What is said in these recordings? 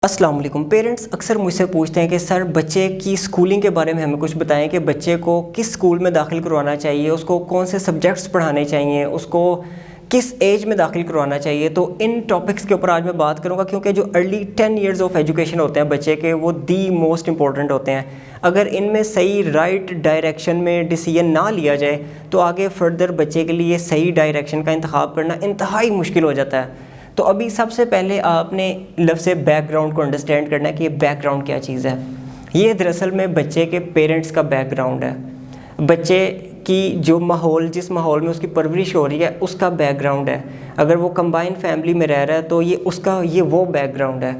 السلام علیکم۔ پیرنٹس اکثر مجھ سے پوچھتے ہیں کہ سر بچے کی اسکولنگ کے بارے میں ہمیں کچھ بتائیں کہ بچے کو کس اسکول میں داخل کروانا چاہیے، اس کو کون سے سبجیکٹس پڑھانے چاہیے، اس کو کس ایج میں داخل کروانا چاہیے۔ تو ان ٹاپکس کے اوپر آج میں بات کروں گا، کیونکہ جو ارلی 10 ایئرز آف ایجوکیشن ہوتے ہیں بچے کے، وہ دی موسٹ امپورٹنٹ ہوتے ہیں۔ اگر ان میں صحیح رائٹ ڈائریکشن میں ڈیسیژن نہ لیا جائے تو آگے فردر بچے کے لیے صحیح ڈائریکشن کا انتخاب کرنا انتہائی مشکل ہو جاتا ہے۔ تو ابھی سب سے پہلے آپ نے لفظ بیک گراؤنڈ کو انڈرسٹینڈ کرنا ہے کہ یہ بیک گراؤنڈ کیا چیز ہے۔ یہ دراصل میں بچے کے پیرنٹس کا بیک گراؤنڈ ہے، بچے کی جو ماحول، جس ماحول میں اس کی پرورش ہو رہی ہے اس کا بیک گراؤنڈ ہے۔ اگر وہ کمبائن فیملی میں رہ رہا ہے تو یہ وہ بیک گراؤنڈ ہے۔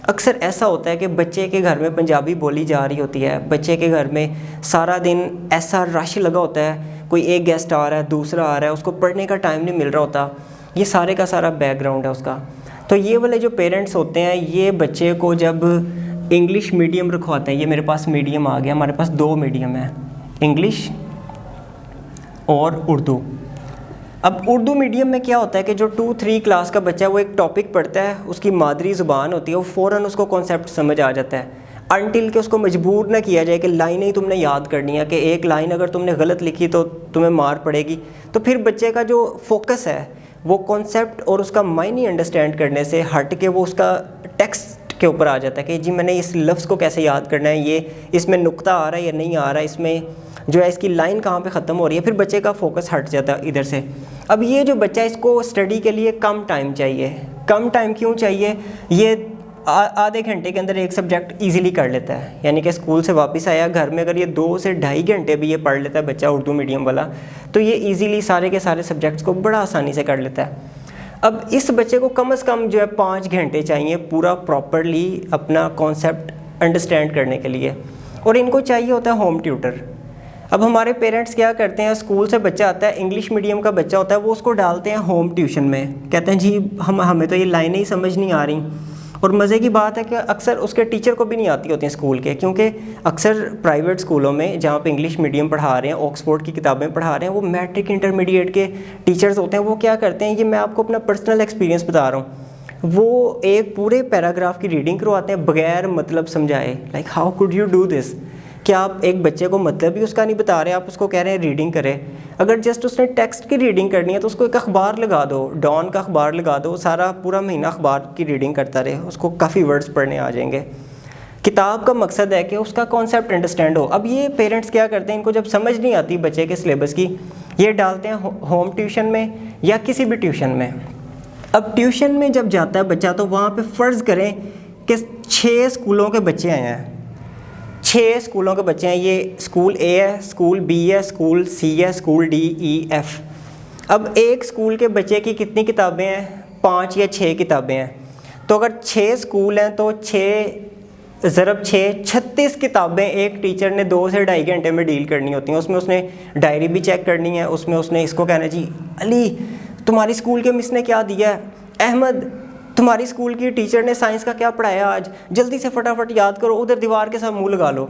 اکثر ایسا ہوتا ہے کہ بچے کے گھر میں پنجابی بولی جا رہی ہوتی ہے، بچے کے گھر میں سارا دن ایسا رش لگا ہوتا ہے، کوئی ایک گیسٹ آ رہا ہے، دوسرا آ رہا ہے، اس کو پڑھنے کا ٹائم نہیں مل رہا ہوتا۔ یہ سارے کا سارا بیک گراؤنڈ ہے اس کا۔ تو یہ والے جو پیرنٹس ہوتے ہیں، یہ بچے کو جب انگلش میڈیم رکھواتے ہیں، یہ میرے پاس میڈیم آ گیا، ہمارے پاس 2 میڈیم ہیں، انگلش اور اردو۔ اب اردو میڈیم میں کیا ہوتا ہے کہ جو 2-3 کلاس کا بچہ ہے وہ ایک ٹاپک پڑھتا ہے، اس کی مادری زبان ہوتی ہے، وہ فوراً اس کو کانسیپٹ سمجھ آ جاتا ہے، انٹل کہ اس کو مجبور نہ کیا جائے کہ لائنیں ہی تم نے یاد کرنی ہے، کہ ایک لائن اگر تم نے غلط لکھی تو تمہیں مار پڑے گی۔ تو پھر بچے کا جو فوکس ہے وہ کانسیپٹ اور اس کا معنی انڈرسٹینڈ کرنے سے ہٹ کے وہ اس کا ٹیکسٹ کے اوپر آ جاتا ہے کہ جی میں نے اس لفظ کو کیسے یاد کرنا ہے، یہ اس میں نقطہ آ رہا ہے یا نہیں آ رہا ہے، اس میں جو ہے اس کی لائن کہاں پہ ختم ہو رہی ہے، پھر بچے کا فوکس ہٹ جاتا ہے ادھر سے۔ اب یہ جو بچہ ہے اس کو اسٹڈی کے لیے کم ٹائم چاہیے۔ کم ٹائم کیوں چاہیے؟ یہ آدھے گھنٹے کے اندر ایک سبجیکٹ ایزیلی کر لیتا ہے، یعنی کہ اسکول سے واپس آیا گھر میں اگر یہ 2 سے 2.5 گھنٹے بھی یہ پڑھ لیتا ہے بچہ اردو میڈیم والا، تو یہ ایزیلی سارے کے سارے سبجیکٹس کو بڑا آسانی سے کر لیتا ہے۔ اب اس بچے کو کم از کم جو ہے 5 گھنٹے چاہیے پورا پراپرلی اپنا کانسیپٹ انڈرسٹینڈ کرنے کے لیے، اور ان کو چاہیے ہوتا ہے ہوم ٹیوٹر۔ اب ہمارے پیرنٹس کیا کرتے ہیں، اسکول سے بچہ آتا ہے، انگلش میڈیم کا بچہ ہوتا ہے، وہ اس کو ڈالتے ہیں ہوم ٹیوشن میں، کہتے ہیں جی ہمیں تو یہ لائنیں ہی سمجھ نہیں آ رہی۔ اور مزے کی بات ہے کہ اکثر اس کے ٹیچر کو بھی نہیں آتی ہوتی ہیں اسکول کے، کیونکہ اکثر پرائیویٹ اسکولوں میں جہاں پہ انگلش میڈیم پڑھا رہے ہیں، آکسفورڈ کی کتابیں پڑھا رہے ہیں، وہ میٹرک انٹرمیڈیٹ کے ٹیچرز ہوتے ہیں۔ وہ کیا کرتے ہیں، یہ میں آپ کو اپنا پرسنل ایکسپیرینس بتا رہا ہوں، وہ ایک پورے پیراگراف کی ریڈنگ کرواتے ہیں بغیر مطلب سمجھائے۔ Like how code you do this, کہ آپ ایک بچے کو مطلب ہی اس کا نہیں بتا رہے، آپ اس کو کہہ رہے ہیں ریڈنگ کرے۔ اگر جسٹ اس نے ٹیکسٹ کی ریڈنگ کرنی ہے تو اس کو ایک اخبار لگا دو، ڈان کا اخبار لگا دو، سارا پورا مہینہ اخبار کی ریڈنگ کرتا رہے، اس کو کافی ورڈز پڑھنے آ جائیں گے۔ کتاب کا مقصد ہے کہ اس کا کانسیپٹ انڈرسٹینڈ ہو۔ اب یہ پیرنٹس کیا کرتے ہیں، ان کو جب سمجھ نہیں آتی بچے کے سلیبس کی، یہ ڈالتے ہیں ہوم ٹیوشن میں یا کسی بھی ٹیوشن میں۔ اب ٹیوشن میں جب جاتا ہے بچہ تو وہاں پہ فرض کریں کہ 6 اسکولوں کے بچے آئے ہیں، 6 اسکولوں کے بچے ہیں، یہ اسکول اے ہے، اسکول بی ہے، اسکول سی ہے، اسکول ڈی ای ایف۔ اب ایک اسکول کے بچے کی کتنی کتابیں ہیں؟ 5 یا 6 کتابیں ہیں۔ تو اگر 6 اسکول ہیں تو 6 ضرب 6 36 کتابیں ایک ٹیچر نے 2 سے 2.5 گھنٹے میں ڈیل کرنی ہوتی ہیں۔ اس میں اس نے ڈائری بھی چیک کرنی ہے، اس میں اس نے اس کو کہنا ہے جی علی تمہاری اسکول کے مس نے کیا دیا ہے، احمد تمہاری اسکول کی ٹیچر نے سائنس کا کیا پڑھایا آج، جلدی سے فٹافٹ یاد کرو، ادھر دیوار کے ساتھ منہ لگا لو۔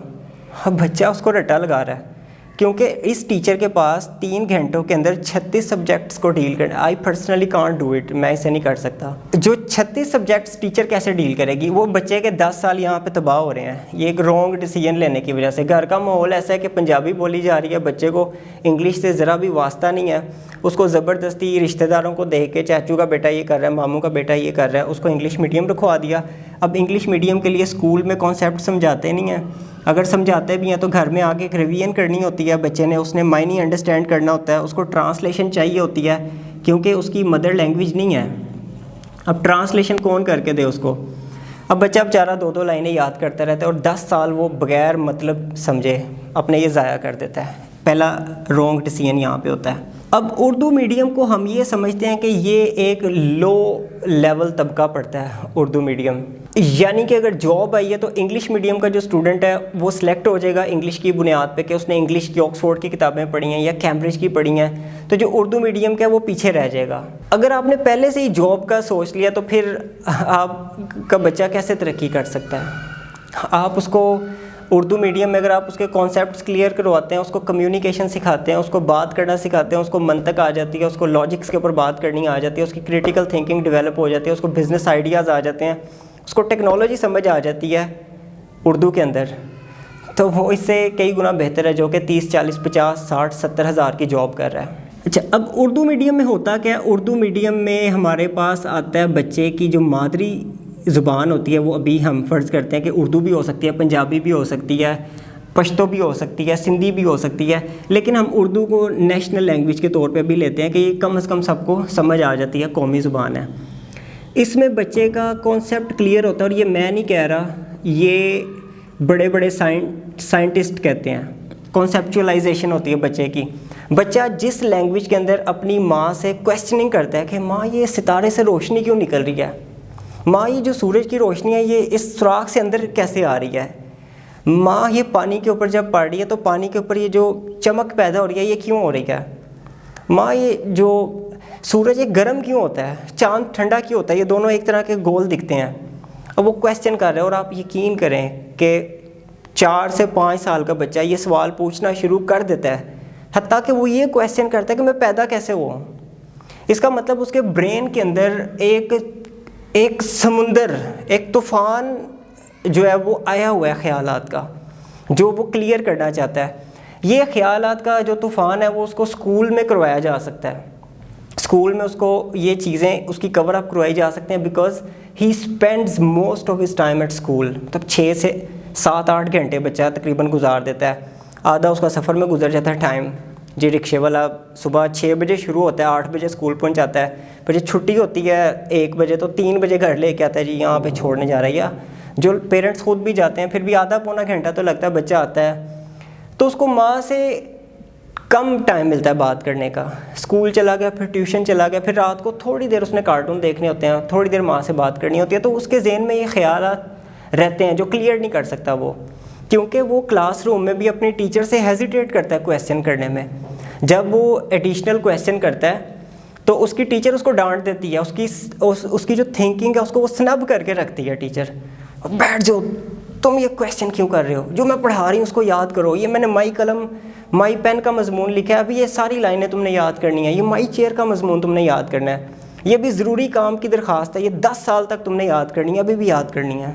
اب بچہ اس کو رٹا لگا رہا ہے، کیونکہ اس ٹیچر کے پاس 3 گھنٹوں کے اندر 36 سبجیکٹس کو ڈیل کرنا۔ I personally can't do it, میں اسے نہیں کر سکتا۔ جو 36 سبجیکٹس ٹیچر کیسے ڈیل کرے گی؟ وہ بچے کے 10 سال یہاں پہ تباہ ہو رہے ہیں، یہ ایک رانگ ڈیسیژن لینے کی وجہ سے۔ گھر کا ماحول ایسا ہے کہ پنجابی بولی جا رہی ہے، بچے کو انگلش سے ذرا بھی واسطہ نہیں ہے، اس کو زبردستی رشتہ داروں کو دیکھ کے چاچو کا بیٹا یہ کر رہا ہے، ماموں کا بیٹا یہ کر رہا ہے، اس کو انگلش میڈیم رکھوا دیا۔ اب انگلش میڈیم کے لیے اسکول میں کانسیپٹ سمجھاتے نہیں ہیں، اگر سمجھاتے بھی ہیں تو گھر میں آ کے ایک ریویژن کرنی ہوتی ہے بچے نے، اس نے معنی انڈرسٹینڈ کرنا ہوتا ہے، اس کو ٹرانسلیشن چاہیے ہوتی ہے کیونکہ اس کی مدر لینگویج نہیں ہے۔ اب ٹرانسلیشن کون کر کے دے اس کو؟ اب بچہ بیچارہ 2 لائنیں یاد کرتا رہتا ہے اور 10 سال وہ بغیر مطلب سمجھے اپنے یہ ضائع کر دیتا ہے۔ پہلا رانگ ڈیسیژن یہاں پہ ہوتا ہے۔ اب اردو میڈیم کو ہم یہ سمجھتے ہیں کہ یہ ایک لو لیول طبقہ پڑھتا ہے اردو میڈیم، یعنی کہ اگر جاب آئی ہے تو انگلش میڈیم کا جو اسٹوڈنٹ ہے وہ سلیکٹ ہو جائے گا انگلش کی بنیاد پہ کہ اس نے انگلش کی آکسفورڈ کی کتابیں پڑھی ہیں یا کیمبرج کی پڑھی ہیں، تو جو اردو میڈیم کا ہے وہ پیچھے رہ جائے گا۔ اگر آپ نے پہلے سے ہی جاب کا سوچ لیا تو پھر آپ کا بچہ کیسے ترقی کر سکتا ہے؟ آپ اس کو اردو میڈیم میں اگر آپ اس کے کانسیپٹس کلیئر کرواتے ہیں، اس کو کمیونیکیشن سکھاتے ہیں، اس کو بات کرنا سکھاتے ہیں، اس کو منطق آ جاتی ہے، اس کو لاجکس کے اوپر بات کرنی آ جاتی ہے، اس کی کریٹیکل تھنکنگ ڈیولپ ہو جاتی ہے، اس کو بزنس آئیڈیاز آ جاتے ہیں، اس کو ٹیکنالوجی سمجھ آ جاتی ہے اردو کے اندر، تو وہ اس سے کئی گنا بہتر ہے جو کہ 30 40 50 60 70 ہزار کی جاب کر رہا ہے۔ اچھا، اب اردو میڈیم میں ہوتا کیا ہے؟ اردو میڈیم میں ہمارے پاس آتا ہے بچے کی جو مادری زبان ہوتی ہے، وہ ابھی ہم فرض کرتے ہیں کہ اردو بھی ہو سکتی ہے، پنجابی بھی ہو سکتی ہے، پشتو بھی ہو سکتی ہے، سندھی بھی ہو سکتی ہے، لیکن ہم اردو کو نیشنل لینگویج کے طور پہ بھی لیتے ہیں کہ یہ کم از کم سب کو سمجھ آ جاتی ہے، قومی زبان ہے۔ اس میں بچے کا کانسیپٹ کلیئر ہوتا ہے، اور یہ میں نہیں کہہ رہا، یہ بڑے بڑے سائنٹسٹ کہتے ہیں، کانسیپچولائزیشن ہوتی ہے بچے کی۔ بچہ جس لینگویج کے اندر اپنی ماں سے کویسچننگ کرتا ہے کہ ماں یہ ستارے سے روشنی کیوں نکل رہی ہے، ماں یہ جو سورج کی روشنی ہے یہ اس سوراخ سے اندر کیسے آ رہی ہے، ماں یہ پانی کے اوپر جب پڑ رہی ہے تو پانی کے اوپر یہ جو چمک پیدا ہو رہی ہے یہ کیوں ہو رہی ہے، ماں یہ جو سورج ایک گرم کیوں ہوتا ہے، چاند ٹھنڈا کیوں ہوتا ہے، یہ دونوں ایک طرح کے گول دکھتے ہیں۔ اب وہ کویسچن کر رہے ہیں، اور آپ یقین کریں کہ 4 سے 5 سال کا بچہ یہ سوال پوچھنا شروع کر دیتا ہے، حتیٰ کہ وہ یہ کویسچن کرتا ہے کہ میں پیدا کیسے ہوا ہوں۔ اس کا مطلب اس کے برین کے اندر ایک سمندر، ایک طوفان جو ہے وہ آیا ہوا ہے خیالات کا، جو وہ کلیئر کرنا چاہتا ہے۔ یہ خیالات کا جو طوفان ہے وہ اس کو اسکول میں کروایا جا سکتا ہے، اسکول میں اس کو یہ چیزیں اس کی کور اپ کروائی جا سکتے ہیں، because he spends most of his time at school. مطلب 6 سے 7 8 گھنٹے بچہ تقریباً گزار دیتا ہے، آدھا اس کا سفر میں گزر جاتا ہے ٹائم۔ جی رکشے والا صبح 6 بجے شروع ہوتا ہے، 8 بجے اسکول پہنچ جاتا ہے، پھر جب چھٹی ہوتی ہے 1 بجے تو 3 بجے گھر لے کے آتا ہے، جی یہاں پہ چھوڑنے جا رہا ہے، یا جو پیرنٹس خود بھی جاتے ہیں، پھر بھی آدھا پونا گھنٹہ تو لگتا ہے بچہ آتا ہے، تو اس کو ماں سے کم ٹائم ملتا ہے بات کرنے کا۔ اسکول چلا گیا، پھر ٹیوشن چلا گیا، پھر رات کو تھوڑی دیر اس نے کارٹون دیکھنے ہوتے ہیں، تھوڑی دیر ماں سے بات کرنی ہوتی ہے، تو اس کے ذہن میں یہ خیالات رہتے ہیں جو کلیئر نہیں کر سکتا وہ، کیونکہ وہ کلاس روم میں بھی اپنی ٹیچر سے ہیزیٹیٹ کرتا ہے کویسچن کرنے میں۔ جب وہ ایڈیشنل کویسچن کرتا ہے تو اس کی ٹیچر اس کو ڈانٹ دیتی ہے، اس کی جو تھنکنگ ہے اس کو وہ سنب کر کے رکھتی ہے ٹیچر، بیٹھ جاؤ، تم یہ کویسچن کیوں کر رہے ہو، جو میں پڑھا رہی ہوں اس کو یاد کرو، یہ میں نے مائی پین کا مضمون لکھا ہے، ابھی یہ ساری لائنیں تم نے یاد کرنی ہے، یہ مائی چیئر کا مضمون تم نے یاد کرنا ہے، یہ بھی ضروری کام کی درخواست ہے، یہ 10 سال تک تم نے یاد کرنی ہے، ابھی بھی یاد کرنی ہے۔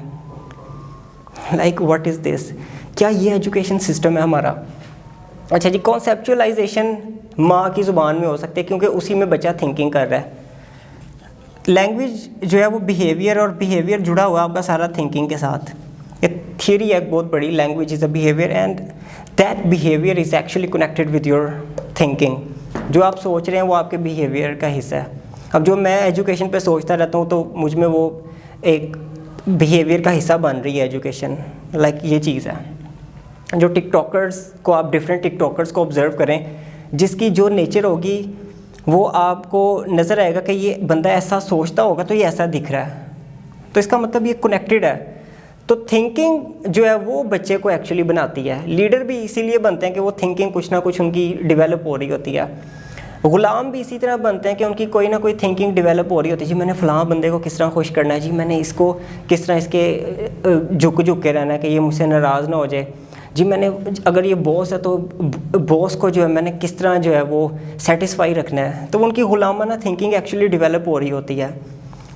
لائک واٹ از دس؟ کیا یہ ایجوکیشن سسٹم ہے ہمارا؟ اچھا جی، کانسیپچولائزیشن ماں کی زبان میں ہو سکتے کیونکہ اسی میں بچہ تھنکنگ کر رہا ہے۔ لینگویج جو ہے وہ بیہیویئر، اور بیہیویئر جڑا ہوا آپ کا سارا تھنکنگ کے ساتھ۔ ایک تھیوری ہے ایک بہت بڑی، language is a behaviour and that behaviour is actually connected with your thinking. جو آپ سوچ رہے ہیں وہ آپ کے بیہیویئر کا حصہ ہے۔ اب جو میں ایجوکیشن پہ سوچتا رہتا ہوں تو مجھ میں وہ ایک بیہیویئر کا حصہ بن رہی ہے ایجوکیشن، لائک یہ چیز ہے۔ جو ٹک ٹاکرز کو آپ ڈفرینٹ ٹک ٹاکرز کو آبزرو کریں، جس کی جو نیچر ہوگی وہ آپ کو نظر آئے گا کہ یہ بندہ ایسا سوچتا ہوگا تو یہ ایسا دکھ رہا ہے، تو اس کا مطلب یہ کنیکٹڈ ہے۔ تو تھنکنگ جو ہے وہ بچے کو ایکچولی بناتی ہے۔ لیڈر بھی اسی لیے بنتے ہیں کہ وہ تھنکنگ کچھ نہ کچھ ان کی ڈیولپ ہو رہی ہوتی ہے۔ غلام بھی اسی طرح بنتے ہیں کہ ان کی کوئی نہ کوئی تھنکنگ ڈیولپ ہو رہی ہوتی ہے، جی میں نے فلاں بندے کو کس طرح خوش کرنا ہے، جی میں نے اس کو کس طرح اس کے جھک کے رہنا ہے کہ یہ مجھ سے ناراض نہ ہو جائے، جی میں نے اگر یہ باس ہے تو باس کو جو ہے میں نے کس طرح جو ہے وہ سیٹسفائی رکھنا ہے۔ تو ان کی غلامانہ تھنکنگ ایکچولی ڈیولپ ہو رہی ہوتی ہے۔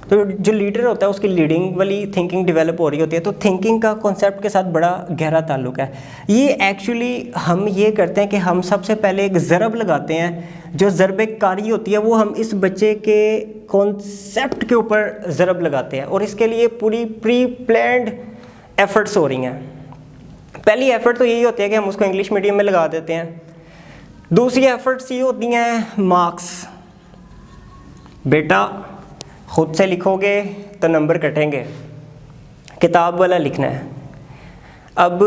تو جو لیڈر ہوتا ہے اس کی لیڈنگ والی تھنکنگ ڈیولپ ہو رہی ہوتی ہے۔ تو تھنکنگ کا کانسیپٹ کے ساتھ بڑا گہرا تعلق ہے۔ یہ ایکچولی ہم یہ کرتے ہیں کہ ہم سب سے پہلے ایک ضرب لگاتے ہیں، جو ضرب کاری ہوتی ہے وہ ہم اس بچے کے کانسیپٹ کے اوپر ضرب لگاتے ہیں، اور اس کے لیے پوری پری پلانڈ ایفرٹس ہو رہی ہیں۔ پہلی ایفرٹ تو یہی ہوتی ہے کہ ہم اس کو انگلش میڈیم میں لگا دیتے ہیں۔ دوسری ایفرٹس یہ ہوتی ہیں مارکس، بیٹا خود سے لکھو گے تو نمبر کٹیں گے، کتاب والا لکھنا ہے۔ اب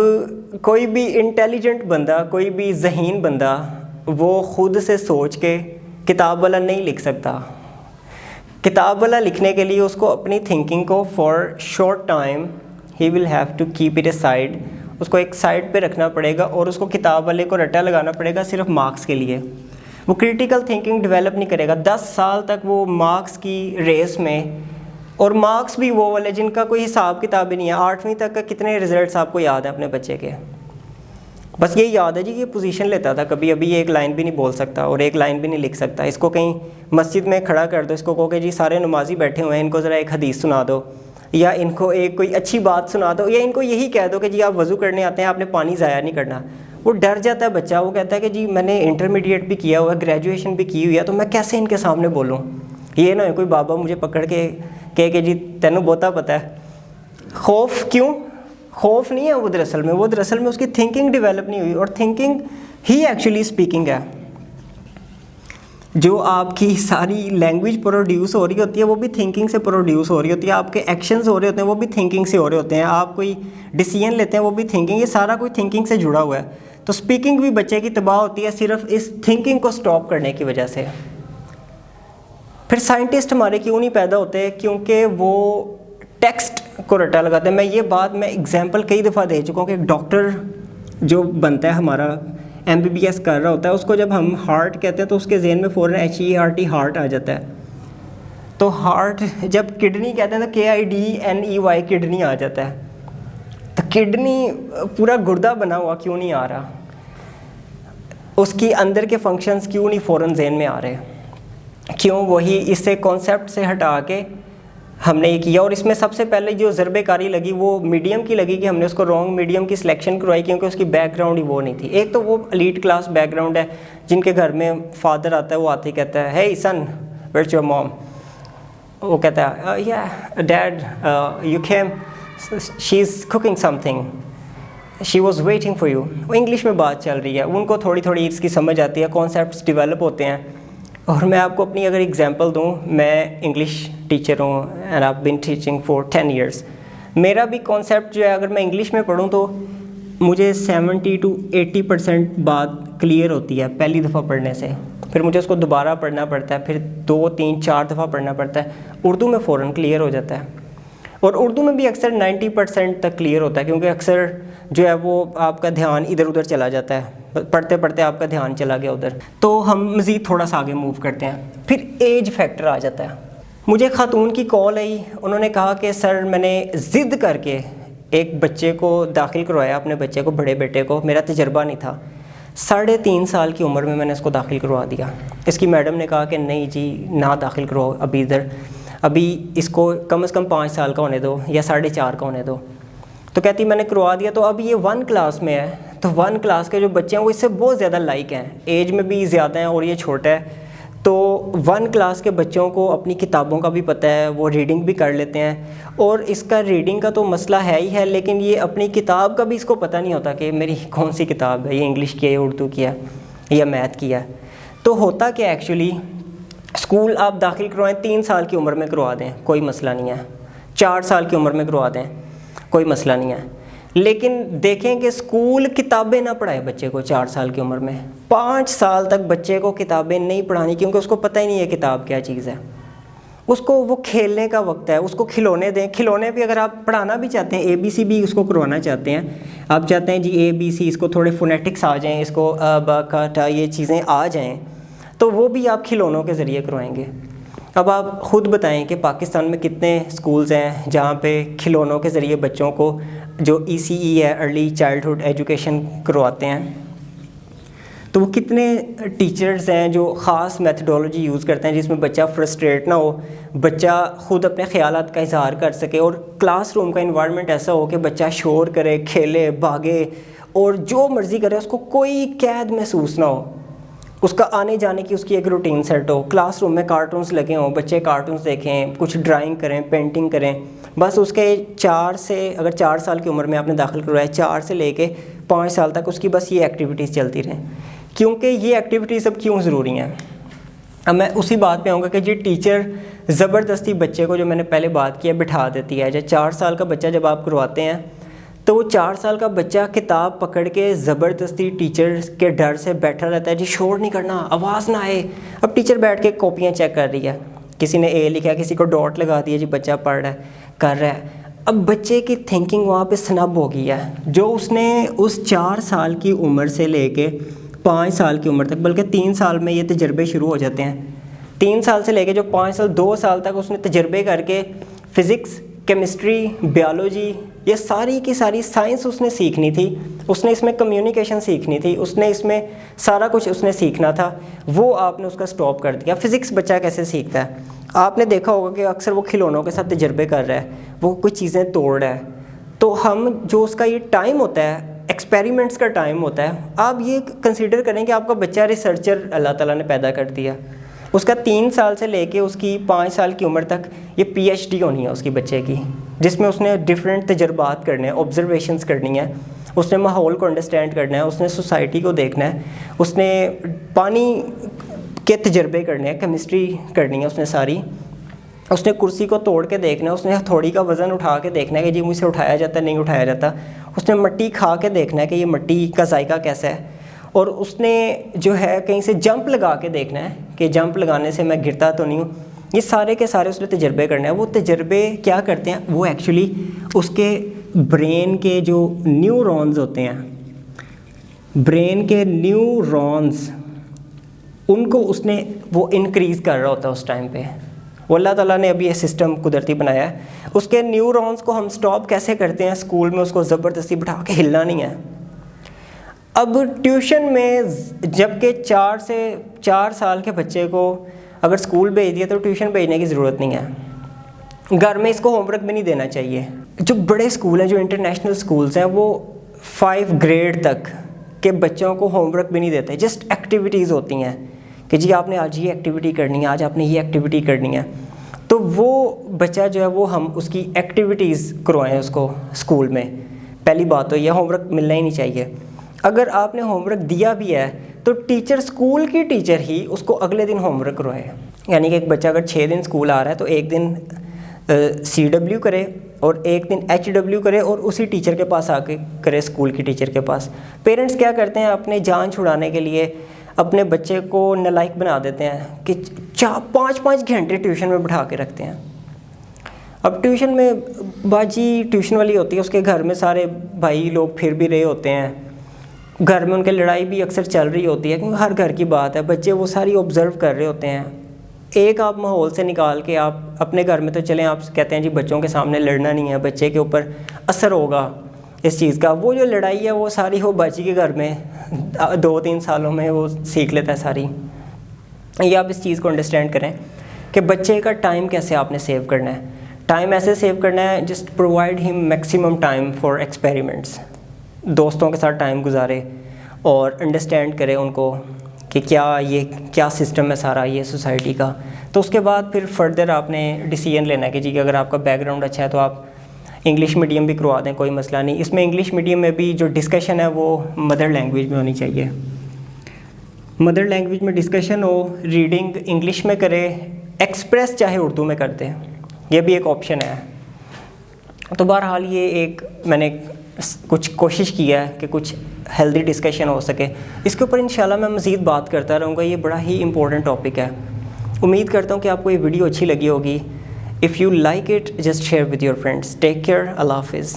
کوئی بھی انٹیلیجنٹ بندہ، کوئی بھی ذہین بندہ وہ خود سے سوچ کے کتاب والا نہیں لکھ سکتا۔ کتاب والا لکھنے کے لیے اس کو اپنی تھنکنگ کو فار شارٹ ٹائم ہی will have to keep it aside, اس کو ایک سائڈ پہ رکھنا پڑے گا، اور اس کو کتاب والے کو رٹا لگانا پڑے گا صرف مارکس کے لیے۔ وہ کریٹیکل تھنکنگ ڈیولپ نہیں کرے گا 10 سال تک، وہ مارکس کی ریس میں، اور مارکس بھی وہ والے جن کا کوئی حساب کتاب ہی نہیں ہے۔ 8ویں تک کا کتنے رزلٹس آپ کو یاد ہیں اپنے بچے کے؟ بس یہی یاد ہے جی یہ پوزیشن لیتا تھا، کبھی ابھی ایک لائن بھی نہیں بول سکتا اور ایک لائن بھی نہیں لکھ سکتا۔ اس کو کہیں مسجد میں کھڑا کر دو، اس کو کہو کہ جی سارے نمازی بیٹھے ہوئے ہیں، ان کو ذرا ایک حدیث سنا دو، یا ان کو ایک کوئی اچھی بات سنا دو, یا ان کو یہی کہہ دو کہ جی آپ وضو کرنے آتے ہیں, آپ نے پانی ضائع نہیں کرنا. وہ ڈر جاتا ہے بچہ, وہ کہتا ہے کہ جی میں نے انٹرمیڈیٹ بھی کیا ہوا ہے, گریجویشن بھی کی ہوئی ہے, تو میں کیسے ان کے سامنے بولوں. یہ نہ ہو کوئی بابا مجھے پکڑ کے کہے کہ جی تینوں بہتا پتہ ہے. خوف کیوں؟ خوف نہیں ہے وہ دراصل میں اس کی تھنکنگ ڈیولپ نہیں ہوئی, اور تھنکنگ ہی ایکچولی اسپیکنگ ہے. جو آپ کی ساری لینگویج پروڈیوس ہو رہی ہوتی ہے وہ بھی تھنکنگ سے پروڈیوس ہو رہی ہوتی ہے, آپ کے ایکشنز ہو رہے ہوتے ہیں وہ بھی تھنکنگ سے ہو رہے ہوتے ہیں, آپ کوئی ڈیسیژن لیتے ہیں وہ بھی تھنکنگ, یہ سارا کوئی تھنکنگ سے جڑا ہوا ہے. تو اسپیکنگ بھی بچے کی تباہ ہوتی ہے صرف اس تھنکنگ کو سٹاپ کرنے کی وجہ سے. پھر سائنٹسٹ ہمارے کیوں نہیں پیدا ہوتے؟ کیونکہ وہ ٹیکسٹ کو رٹا لگاتے ہیں. یہ بات میں اگزامپل کئی دفعہ دے چکا ہوں کہ ایک ڈاکٹر جو بنتا ہے ہمارا MBBS کر رہا ہوتا ہے, اس کو جب ہم ہارٹ کہتے ہیں تو اس کے ذہن میں فوراً HERT ہارٹ آ جاتا ہے. تو ہارٹ, جب کڈنی کہتے ہیں تو KIDNEY کڈنی آ جاتا ہے. تو کڈنی پورا گردہ بنا ہوا کیوں نہیں آ رہا؟ اس کی اندر کے فنکشنز کیوں نہیں فوراً ذہن میں آ رہے؟ کیوں؟ وہی اس سے کانسیپٹ سے ہٹا کے ہم نے یہ کیا. اور اس میں سب سے پہلے جو ضربے کاری لگی وہ میڈیم کی لگی کہ ہم نے اس کو رانگ میڈیم کی سلیکشن کروائی, کیونکہ اس کی بیک گراؤنڈ ہی وہ نہیں تھی. ایک تو وہ ایلیٹ کلاس بیک گراؤنڈ ہے, جن کے گھر میں فادر آتا ہے, وہ آتے ہی کہتا ہے hey son where's your mom, وہ کہتا ہے yeah dad you came, she's cooking something, she was waiting for you. وہ انگلش میں بات چل رہی ہے, ان کو تھوڑی تھوڑی اس کی سمجھ آتی ہے, کانسیپٹس ڈیولپ ہوتے ہیں. اور میں آپ کو اپنی اگر ایگزامپل دوں, میں انگلش ٹیچر ہوں and I been teaching for 10 years. میرا بھی کانسیپٹ جو ہے اگر میں انگلش میں پڑھوں تو مجھے 70 to 80% بات کلیئر ہوتی ہے پہلی دفعہ پڑھنے سے. پھر مجھے اس کو دوبارہ پڑھنا پڑتا ہے, پھر 2 3 4 دفعہ پڑھنا پڑتا ہے. اردو میں فوراً کلیئر ہو جاتا ہے, اور اردو میں بھی اکثر 90% تک کلیئر ہوتا ہے, کیونکہ اکثر جو ہے وہ آپ کا دھیان ادھر ادھر چلا جاتا ہے, پڑھتے پڑھتے آپ کا دھیان چلا گیا ادھر. تو ہم مزید تھوڑا سا آگے موو کرتے ہیں. پھر ایج فیکٹر آ جاتا ہے. مجھے خاتون کی کال آئی, انہوں نے کہا کہ سر میں نے ضد کر کے ایک بچے کو داخل کروایا, اپنے بچے کو, بڑے بیٹے کو, میرا تجربہ نہیں تھا, 3.5 سال کی عمر میں نے اس کو داخل کروا دیا. اس کی میڈم نے کہا کہ نہیں جی نہ داخل کرواؤ ابھی ادھر, ابھی اس کو کم از کم 5 سال کا ہونے دو یا 4.5 کا ہونے دو. تو کہتی میں نے کروا دیا. تو اب یہ 1 کلاس میں ہے, تو 1 کلاس کے جو بچے ہیں وہ اس سے بہت زیادہ لائک ہیں, ایج میں بھی زیادہ ہیں اور یہ چھوٹا ہے. تو 1 کلاس کے بچوں کو اپنی کتابوں کا بھی پتہ ہے, وہ ریڈنگ بھی کر لیتے ہیں, اور اس کا ریڈنگ کا تو مسئلہ ہے ہی ہے, لیکن یہ اپنی کتاب کا بھی اس کو پتہ نہیں ہوتا کہ میری کون سی کتاب ہے, یہ انگلش کی ہے, یہ اردو کی ہے, یا میتھ کی ہے. تو ہوتا کہ ایکچولی اسکول آپ داخل کروائیں 3 سال کی عمر میں کروا دیں, کوئی مسئلہ نہیں ہے, 4 سال کی عمر میں کروا دیں, کوئی مسئلہ نہیں ہے. لیکن دیکھیں کہ اسکول کتابیں نہ پڑھائے بچے کو 4 سال کی عمر میں. 5 سال تک بچے کو کتابیں نہیں پڑھانی, کیونکہ اس کو پتہ ہی نہیں ہے کتاب کیا چیز ہے. اس کو وہ کھیلنے کا وقت ہے, اس کو کھلونے دیں. کھلونے بھی اگر آپ پڑھانا بھی چاہتے ہیں, ABC بھی اس کو کروانا چاہتے ہیں, آپ چاہتے ہیں جی ABC اس کو تھوڑے فونیٹکس آ جائیں, اس کو ب ک ٹ یہ چیزیں آ جائیں, تو وہ بھی آپ کھلونوں کے ذریعے کروائیں گے. اب آپ خود بتائیں کہ پاکستان میں کتنے اسکولز ہیں جہاں پہ کھلونوں کے ذریعے بچوں کو جو ECE ہے, ارلی چائلڈہڈ ایجوکیشن کرواتے ہیں. تو وہ کتنے ٹیچرز ہیں جو خاص میتھڈولوجی یوز کرتے ہیں جس میں بچہ فرسٹریٹ نہ ہو, بچہ خود اپنے خیالات کا اظہار کر سکے, اور کلاس روم کا انوائرمنٹ ایسا ہو کہ بچہ شور کرے, کھیلے, بھاگے اور جو مرضی کرے, اس کو کوئی قید محسوس نہ ہو. اس کا آنے جانے کی اس کی ایک روٹین سیٹ ہو. کلاس روم میں کارٹونز لگے ہوں, بچے کارٹونز دیکھیں, کچھ ڈرائنگ کریں, پینٹنگ کریں. بس اس کے 4 سے, اگر 4 سال کی عمر میں آپ نے داخل کروایا, 4 سے لے کے 5 سال تک اس کی بس یہ ایکٹیویٹیز چلتی رہیں. کیونکہ یہ ایکٹیویٹیز اب کیوں ضروری ہیں؟ اب میں اسی بات پہ آؤں گا کہ جی ٹیچر زبردستی بچے کو, جو میں نے پہلے بات کی ہے, بٹھا دیتی ہے. جب 4 سال کا بچہ جب آپ کرواتے ہیں تو وہ 4 سال کا بچہ کتاب پکڑ کے زبردستی ٹیچر کے ڈر سے بیٹھا رہتا ہے, جی شور نہیں کرنا, آواز نہ آئے. اب ٹیچر بیٹھ کے کاپیاں چیک کر رہی ہے, کسی نے A لکھا ہے, کسی کو ڈاٹ لگا دیا, جی بچہ پڑھ رہا ہے, کر رہا ہے. اب بچے کی تھنکنگ وہاں پہ سنب ہو گئی ہے, جو اس نے اس 4 سال کی عمر سے لے کے 5 سال کی عمر تک, بلکہ 3 سال میں یہ تجربے شروع ہو جاتے ہیں. 3 سال سے لے کے جو 5 سال 2 سال تک اس نے تجربے کر کے فزکس, کیمسٹری, بیالوجی, یہ ساری کی ساری سائنس اس نے سیکھنی تھی. اس نے اس میں کمیونیکیشن سیکھنی تھی, اس نے اس میں سارا کچھ اس نے سیکھنا تھا. وہ آپ نے اس کا سٹاپ کر دیا. فزکس بچہ کیسے سیکھتا ہے؟ آپ نے دیکھا ہوگا کہ اکثر وہ کھلونوں کے ساتھ تجربے کر رہا ہے, وہ کوئی چیزیں توڑ رہا ہے, تو ہم جو اس کا یہ ٹائم ہوتا ہے, ایکسپیریمنٹس کا ٹائم ہوتا ہے, آپ یہ کنسیڈر کریں کہ آپ کا بچہ ریسرچر اللہ تعالیٰ نے پیدا کر دیا, اس کا 3 سال سے لے کے اس کی 5 سال کی عمر تک یہ PhD ہونی ہے اس کی بچے کی, جس میں اس نے ڈفرینٹ تجربات کرنے ہیں, آبزرویشنس کرنی ہیں, اس نے ماحول کو انڈرسٹینڈ کرنا ہے, اس نے سوسائٹی کو دیکھنا ہے, اس نے پانی کے تجربے کرنے ہیں, کیمسٹری کرنی ہے اس نے ساری, اس نے کرسی کو توڑ کے دیکھنا ہے, اس نے ہتھوڑی کا وزن اٹھا کے دیکھنا ہے کہ جی مجھ سے اٹھایا جاتا ہے نہیں اٹھایا جاتا, اس نے مٹی کھا کے دیکھنا ہے کہ یہ مٹی کا ذائقہ کیسا ہے, اور اس نے جو ہے کہیں سے جمپ لگا کے دیکھنا ہے کہ جمپ لگانے سے میں گرتا تو نہیں ہوں. یہ سارے کے سارے اس نے تجربے کرنے ہیں. وہ تجربے کیا کرتے ہیں, وہ ایکچولی اس کے برین کے جو نیورونز ہوتے ہیں, برین کے نیورونز, ان کو اس نے وہ انکریز کر رہا ہوتا ہے اس ٹائم پہ. وہ اللہ تعالیٰ نے ابھی یہ سسٹم قدرتی بنایا ہے. اس کے نیورونز کو ہم سٹاپ کیسے کرتے ہیں, اسکول میں اس کو زبردستی بٹھا کے ہلنا نہیں ہے. اب ٹیوشن میں جب کہ 4 سال کے بچے کو اگر اسکول بھیج دیا تو ٹیوشن بھیجنے کی ضرورت نہیں ہے, گھر میں اس کو ہوم ورک بھی نہیں دینا چاہیے. جو بڑے اسکول ہیں, جو انٹرنیشنل اسکولس ہیں, وہ 5 گریڈ تک کے بچوں کو ہوم ورک بھی نہیں دیتے, جسٹ ایکٹیویٹیز ہوتی ہیں کہ جی آپ نے آج یہ ایکٹیویٹی کرنی ہے, آج آپ نے یہ ایکٹیویٹی کرنی ہے. تو وہ بچہ جو ہے وہ ہم اس کی ایکٹیویٹیز کروائیں اس کو اسکول میں. پہلی بات تو یہ ہوم ورک ملنا ہی نہیں چاہیے. اگر آپ نے ہوم ورک دیا بھی ہے تو ٹیچر, اسکول کی ٹیچر ہی اس کو اگلے دن ہوم ورک کروائے. یعنی کہ ایک بچہ اگر 6 دن اسکول آ رہا ہے تو ایک دن CW کرے اور ایک دن HW کرے, اور اسی ٹیچر کے پاس آ کے کرے, اسکول کی ٹیچر کے پاس. پیرنٹس کیا کرتے ہیں, اپنے جان چھڑانے کے لیے اپنے بچے کو نالائق بنا دیتے ہیں کہ 5 گھنٹے ٹیوشن میں بٹھا کے رکھتے ہیں. اب ٹیوشن میں باجی ٹیوشن والی ہوتی ہے, اس کے گھر میں سارے بھائی لوگ پھر بھی رہے ہوتے ہیں, گھر میں ان کے لڑائی بھی اکثر چل رہی ہوتی ہے, کیونکہ ہر گھر کی بات ہے, بچے وہ ساری آبزرو کر رہے ہوتے ہیں. ایک آپ ماحول سے نکال کے آپ اپنے گھر میں تو چلیں, آپ کہتے ہیں جی بچوں کے سامنے لڑنا نہیں ہے, بچے کے اوپر اثر ہوگا اس چیز کا. وہ جو لڑائی ہے وہ ساری وہ باجی کے گھر میں 2-3 سالوں میں وہ سیکھ لیتا ہے ساری. یہ آپ اس چیز کو انڈرسٹینڈ کریں کہ بچے کا ٹائم کیسے آپ نے سیو کرنا ہے. ٹائم ایسے سیو کرنا ہے, جسٹ پرووائڈ ہم میکسیمم ٹائم فار ایکسپیریمنٹس. دوستوں کے ساتھ ٹائم گزارے اور انڈرسٹینڈ کرے ان کو کہ کیا سسٹم ہے سارا یہ سوسائٹی کا. تو اس کے بعد پھر فردر آپ نے ڈیسیجن لینا ہے کہ جی کہ اگر آپ کا بیک گراؤنڈ اچھا ہے تو آپ انگلش میڈیم بھی کروا دیں, کوئی مسئلہ نہیں. اس میں انگلش میڈیم میں بھی جو ڈسکشن ہے وہ مدر لینگویج میں ہونی چاہیے. مدر لینگویج میں ڈسکشن ہو, ریڈنگ انگلش میں کرے, ایکسپریس چاہے اردو میں کرتے, یہ بھی ایک آپشن ہے. تو بہرحال یہ ایک میں نے کچھ کوشش کیا ہے کہ کچھ ہیلدی ڈسکشن ہو سکے. اس کے اوپر انشاءاللہ میں مزید بات کرتا رہوں گا, یہ بڑا ہی امپورٹنٹ ٹاپک ہے. امید کرتا ہوں کہ آپ کو یہ ویڈیو اچھی لگی ہوگی. If you like it, just share with your friends. Take care. Allah Hafiz.